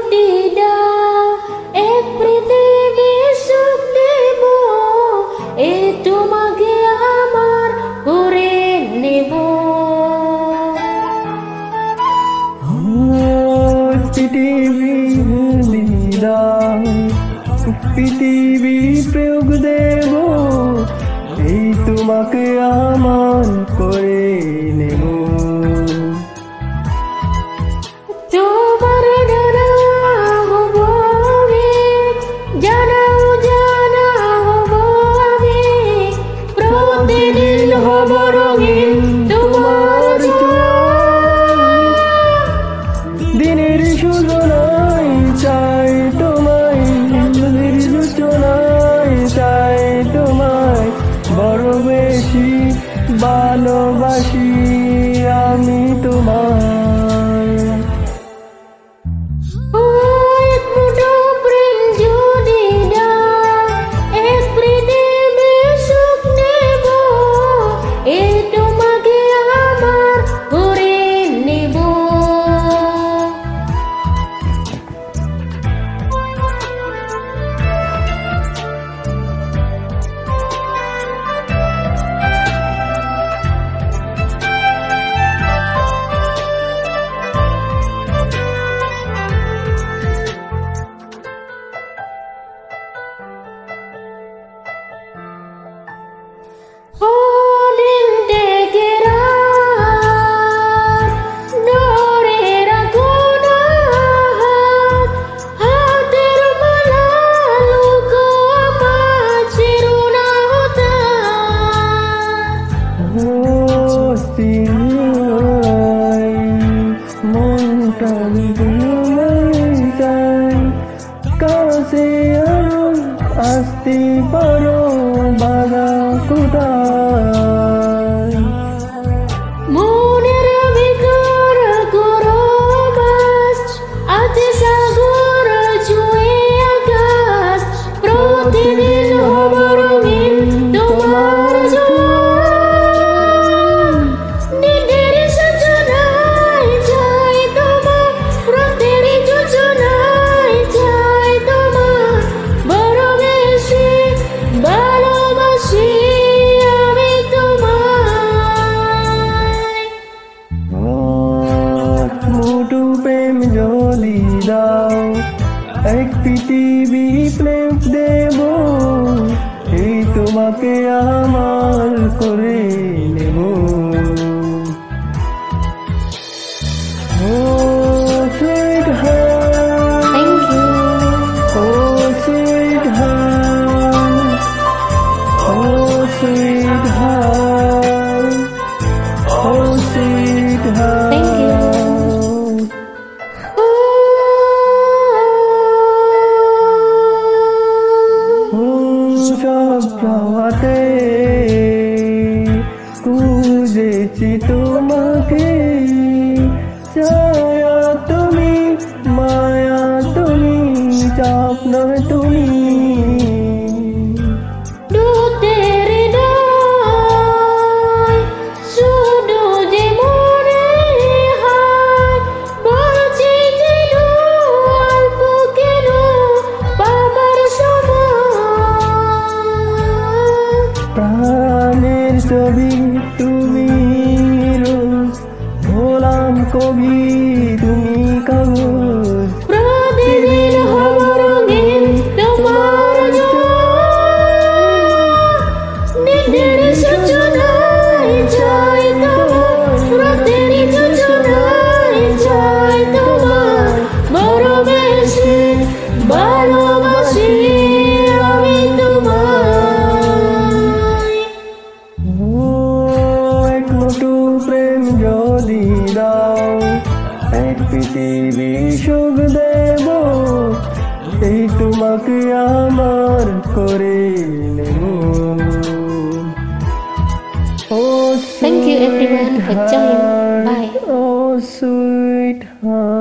যদি দাও এক পৃথিবীর সুখ দেব, এ তোমাকে আমার করে নেব। পৃথিবী প্রয়োগ দেব, এই তোমাকে আমার করে নেব। তোমার জানা হব আমি, জানাও জানা হব আমি, প্রতিদিন হব রঙিন তোমার দিনের সূচনায় চাই তোমায়, দিনের সূচনায় চাই তোমায়, বড় বেশি ভালোবাসি আমি তোমায়। এক মুঠো প্রেম যদি দাও এক পৃথিবীর সুখ নেব, এ তোমাকে আমার করে নেব। দিন থেকে রাত ধরে রাখো না হাত, হাতের মালা লুকো আমার চিরুনা হতা। মনটা চাই কাছে আসতে পারো বাধা কোথায়। মনের ভিতর করো বাস, আছে সাগর ছুঁয়ে আকাশ, প্রতিদিন হব রঙিন তোমার জোয়ার। দিনের সূচনায় চাই তোমার, রাতের যোজনায় চাই তোমার, বড় বেশি ভালোবাসি আমি তোমায়। মুঠো প্রেম যদি দাও এক পৃথিবী প্রেম দেব, এই তোমাকে আমার করে নেব। sweetheart, Thank you. sweetheart, sweetheart, sweetheart. Thank you. সব চাওয়াতে খুঁজেছি তোমাকে, ছায়া তুমি, মায়া তুমি, স্বপ্ন তুমি। দুধের হৃদয় শুধু যে মনে হয়, বলছি যে অল্প কেন পাবার সময়। প্রাণের ছবি তুমি রোজ, ভোলাম কবি তুমি কাগজ, প্রতিদিন হব রঙিন তোমার জোয়ার। দিনের সূচনায় চাই তোমার, রাতের যোজনায় চাই তোমার, বড় বেশি ভালোবাসি আমি তোমায়। এক মুঠো প্রেম যদি দাও এক পৃথিবী সুখ দেব, এই তোমাকে আমার করে নেব। Thank you everyone for joining. Bye. Oh sweetheart.